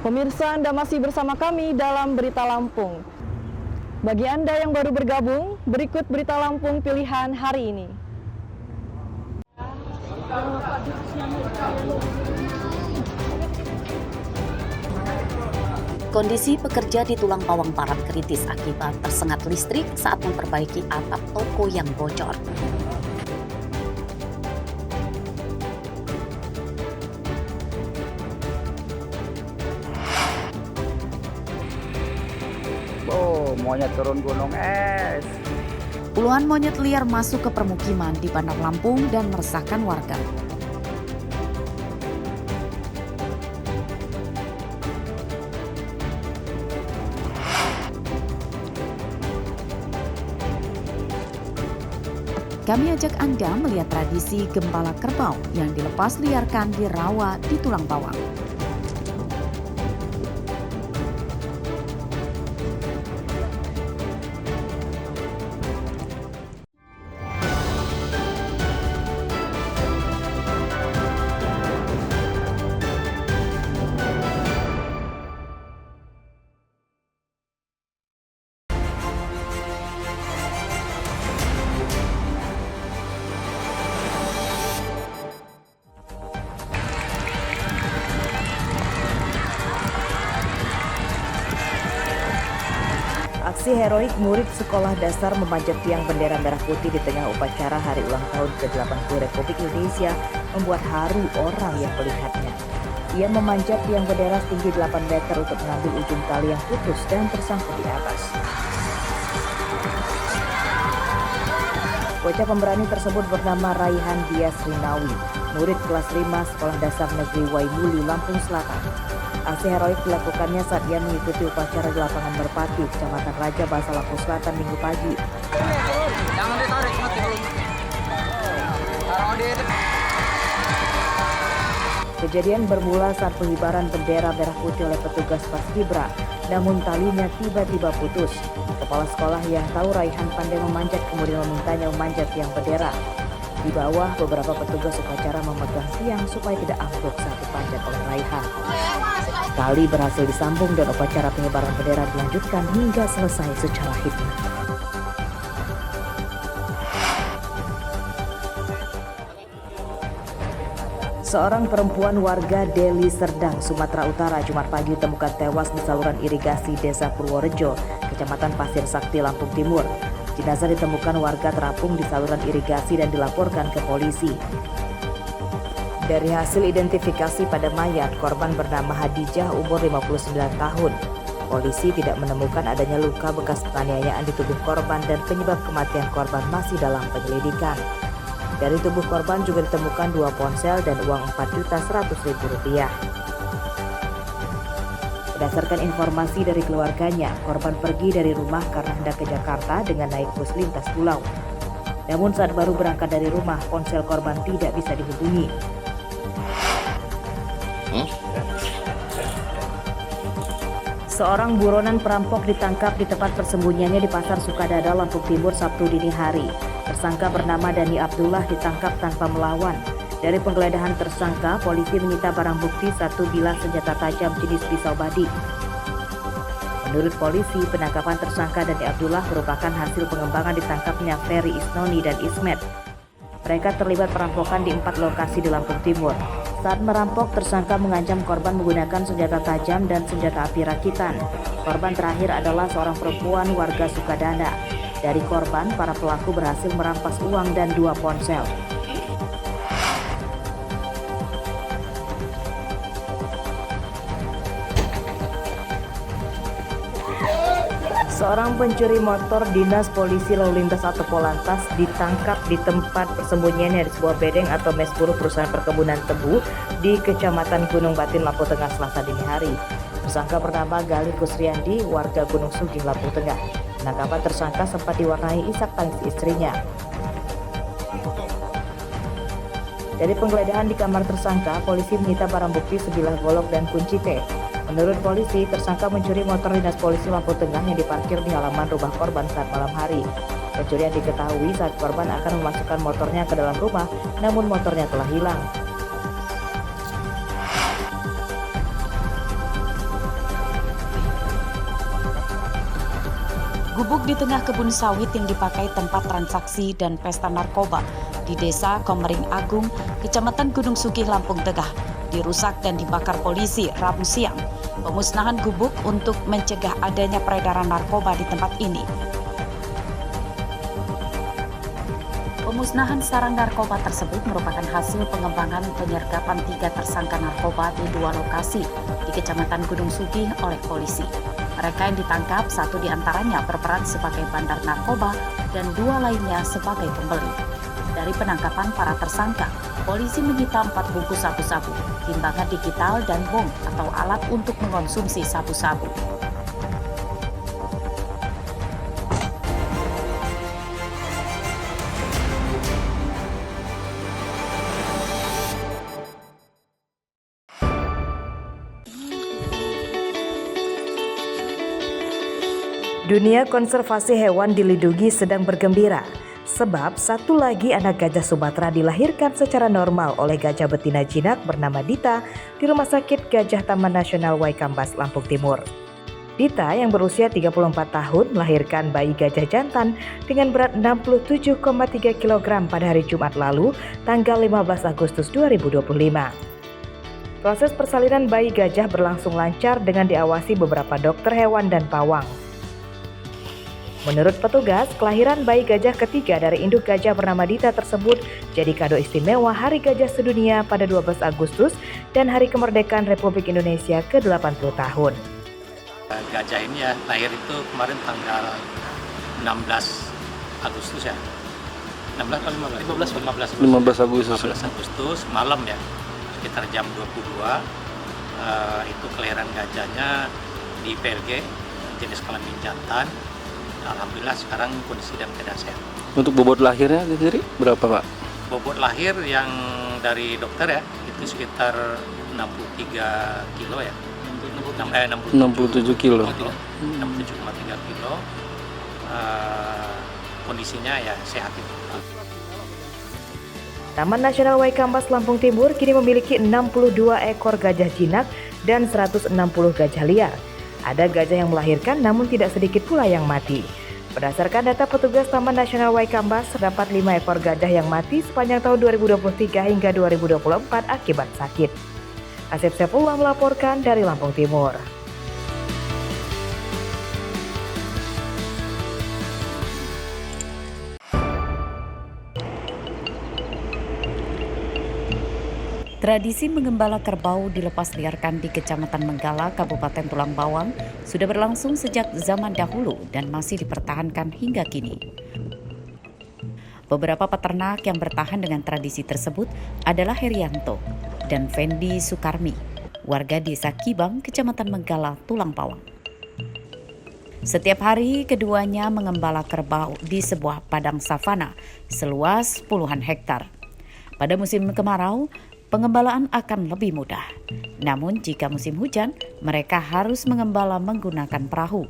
Pemirsa, Anda masih bersama kami dalam Berita Lampung. Bagi Anda yang baru bergabung, berikut Berita Lampung pilihan hari ini. Kondisi pekerja di Tulang Bawang Barat kritis akibat tersengat listrik saat memperbaiki atap toko yang bocor. Monyet turun gunung es. Puluhan monyet liar masuk ke permukiman di Bandar Lampung dan meresahkan warga. Kami ajak Anda melihat tradisi gembala kerbau yang dilepas liarkan di rawa di Tulang Bawang. Aksi heroik murid sekolah dasar memanjat tiang bendera merah putih di tengah upacara hari ulang tahun ke-80 Republik Indonesia membuat haru orang yang melihatnya. Ia memanjat tiang bendera setinggi 8 meter untuk mengambil ujung tali yang putus dan tersangkut di atas. Bocah pemberani tersebut bernama Raihan Dias Rinawi, murid kelas 5 Sekolah Dasar Negeri Waimuli, Lampung Selatan. Aksi heroik dilakukannya saat ia mengikuti upacara di lapangan Merpati, Kecamatan Raja Basa, Lampung Selatan Minggu pagi. Jangan ditarik, mati belum. Kejadian bermula saat pengibaran bendera merah putih oleh petugas Paskibra, namun talinya tiba-tiba putus. Kepala sekolah yang tahu Raihan pandai memanjat kemudian memintanya memanjat tiang bendera. Di bawah, beberapa petugas upacara memegang tiang supaya tidak ambruk saat dipanjat oleh Raihan. Tali berhasil disambung dan upacara pengibaran bendera dilanjutkan hingga selesai secara hikmat. Seorang perempuan warga Deli Serdang, Sumatera Utara, Jumat pagi ditemukan tewas di saluran irigasi Desa Purworejo, Kecamatan Pasir Sakti, Lampung Timur. Jenazah ditemukan warga terapung di saluran irigasi dan dilaporkan ke polisi. Dari hasil identifikasi pada mayat, korban bernama Hadijah, umur 59 tahun. Polisi tidak menemukan adanya luka bekas penganiayaan di tubuh korban dan penyebab kematian korban masih dalam penyelidikan. Dari tubuh korban juga ditemukan 2 ponsel dan uang Rp4.100.000. Berdasarkan informasi dari keluarganya, korban pergi dari rumah karena hendak ke Jakarta dengan naik bus lintas pulau. Namun saat baru berangkat dari rumah, ponsel korban tidak bisa dihubungi. Seorang buronan perampok ditangkap di tempat persembunyiannya di Pasar Sukadada, Lampung Timur, Sabtu dini hari. Tersangka bernama Dani Abdullah ditangkap tanpa melawan. Dari penggeledahan tersangka, polisi menyita barang bukti 1 bilah senjata tajam jenis pisau badik. Menurut polisi, penangkapan tersangka Dani Abdullah merupakan hasil pengembangan ditangkapnya Ferry Isnoni dan Ismet. Mereka terlibat perampokan di 4 lokasi di Lampung Timur. Saat merampok, tersangka mengancam korban menggunakan senjata tajam dan senjata api rakitan. Korban terakhir adalah seorang perempuan warga Sukadana. Dari korban, para pelaku berhasil merampas uang dan 2 ponsel. Seorang pencuri motor Dinas Polisi Lalu Lintas atau Polantas ditangkap di tempat persembunyiannya di sebuah bedeng atau mes buruh perusahaan perkebunan tebu di Kecamatan Gunung Batin, Lampung Tengah, Selasa dini hari. Tersangka bernama Galih Kusriandi, warga Gunung Sugih, Lampung Tengah. Penangkapan tersangka sempat diwarnai isak tangis istrinya. Dari penggeledahan di kamar tersangka, polisi menyita barang bukti sebilah golok dan kunci T. Menurut polisi, tersangka mencuri motor Dinas Polisi Lampung Tengah yang diparkir di halaman rumah korban saat malam hari. Pencurian diketahui saat korban akan memasukkan motornya ke dalam rumah, namun motornya telah hilang. Gubuk di tengah kebun sawit yang dipakai tempat transaksi dan pesta narkoba di Desa Komering Agung, Kecamatan Gunung Sugih, Lampung Tengah, dirusak dan dibakar polisi Rabu siang. Pemusnahan gubuk untuk mencegah adanya peredaran narkoba di tempat ini. Pemusnahan sarang narkoba tersebut merupakan hasil pengembangan penyergapan 3 tersangka narkoba di 2 lokasi di Kecamatan Gunung Sugih oleh polisi. Mereka yang ditangkap, 1 diantaranya berperan sebagai bandar narkoba dan 2 lainnya sebagai pembeli. Dari penangkapan para tersangka, polisi menyita 4 bungkus sabu-sabu, timbangan digital dan bong atau alat untuk mengonsumsi sabu-sabu. Dunia konservasi hewan dilindungi sedang bergembira, sebab satu lagi anak gajah Sumatera dilahirkan secara normal oleh gajah betina jinak bernama Dita di Rumah Sakit Gajah Taman Nasional Waikambas, Lampung Timur. Dita yang berusia 34 tahun melahirkan bayi gajah jantan dengan berat 67,3 kg pada hari Jumat lalu, tanggal 15 Agustus 2025. Proses persalinan bayi gajah berlangsung lancar dengan diawasi beberapa dokter hewan dan pawang. Menurut petugas, kelahiran bayi gajah ketiga dari induk gajah bernama Dita tersebut jadi kado istimewa Hari Gajah Sedunia pada 12 Agustus dan Hari Kemerdekaan Republik Indonesia ke-80 tahun. Gajah ini ya lahir itu kemarin tanggal 16 Agustus ya. 16 atau 15 Agustus malam ya, sekitar jam 22. Itu kelahiran gajahnya di PLG jenis kelamin jantan. Alhamdulillah sekarang kondisi dan keadaan sehat. Untuk bobot lahirnya sendiri berapa, Pak? Bobot lahir yang dari dokter ya itu sekitar 63 kilo ya. 67 kilo. 67,3 kilo. Kondisinya ya sehat itu. Taman Nasional Waikambas, Lampung Timur kini memiliki 62 ekor gajah jinak dan 160 gajah liar. Ada gajah yang melahirkan namun tidak sedikit pula yang mati. Berdasarkan data petugas Taman Nasional Waikambas, terdapat 5 ekor gajah yang mati sepanjang tahun 2023 hingga 2024 akibat sakit. Asep Sepullah melaporkan dari Lampung Timur. Tradisi mengembala kerbau dilepas liarkan di Kecamatan Menggala, Kabupaten Tulang Bawang sudah berlangsung sejak zaman dahulu dan masih dipertahankan hingga kini. Beberapa peternak yang bertahan dengan tradisi tersebut adalah Herianto dan Fendi Sukarmi, warga Desa Kibang, Kecamatan Menggala, Tulang Bawang. Setiap hari keduanya mengembala kerbau di sebuah padang savana seluas puluhan hektar. Pada musim kemarau, pengembalaan akan lebih mudah. Namun jika musim hujan, mereka harus mengembala menggunakan perahu.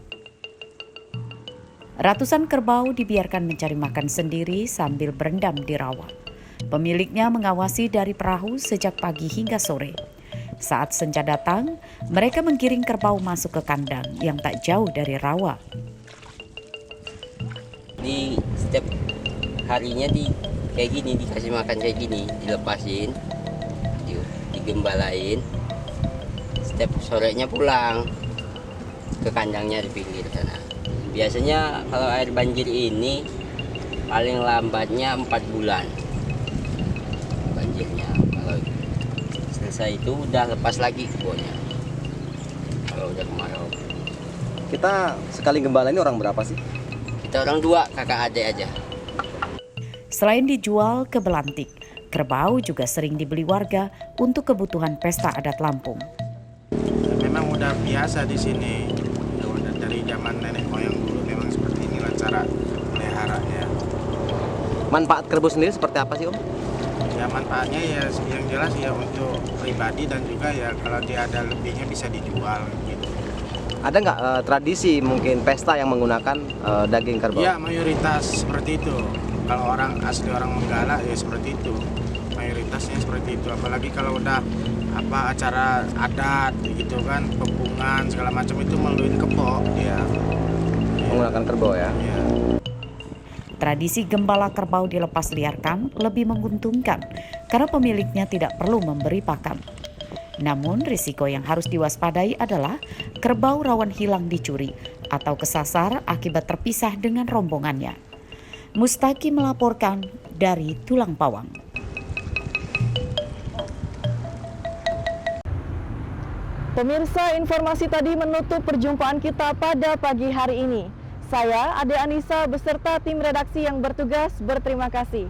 Ratusan kerbau dibiarkan mencari makan sendiri sambil berendam di rawa. Pemiliknya mengawasi dari perahu sejak pagi hingga sore. Saat senja datang, mereka menggiring kerbau masuk ke kandang yang tak jauh dari rawa. Di setiap harinya kayak gini, dikasih makan kayak gini, dilepasin, digembalain. Setiap sorenya pulang ke kandangnya di pinggir sana. Biasanya kalau air banjir ini paling lambatnya 4 bulan banjirnya. Kalau selesai itu udah lepas lagi kebunnya kalau udah kemarau. Kita sekali gembala ini orang berapa sih? Kita orang 2, kakak adik aja. Selain dijual ke Belantik, kerbau juga sering dibeli warga untuk kebutuhan pesta adat Lampung. Memang udah biasa di sini, udah dari zaman nenek moyang dulu memang seperti inilah cara meliharanya. Manfaat kerbau sendiri seperti apa sih, Om? Ya manfaatnya ya yang jelas ya untuk pribadi dan juga ya kalau dia ada lebihnya bisa dijual gitu. Ada nggak tradisi mungkin pesta yang menggunakan daging kerbau? Ya mayoritas seperti itu. Kalau orang asli orang Menggala ya seperti itu. Mayoritasnya seperti itu. Apalagi kalau udah acara adat gitu kan, pembuangan segala macam itu melalui kebo ya. Menggunakan menggunakan kerbau ya. Iya. Tradisi gembala kerbau dilepas liarkan lebih menguntungkan karena pemiliknya tidak perlu memberi pakan. Namun risiko yang harus diwaspadai adalah kerbau rawan hilang dicuri atau kesasar akibat terpisah dengan rombongannya. Mustaqi melaporkan dari Tulang Pawang. Pemirsa, informasi tadi menutup perjumpaan kita pada pagi hari ini. Saya, Ade Anissa, beserta tim redaksi yang bertugas berterima kasih.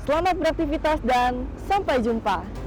Selamat beraktivitas dan sampai jumpa.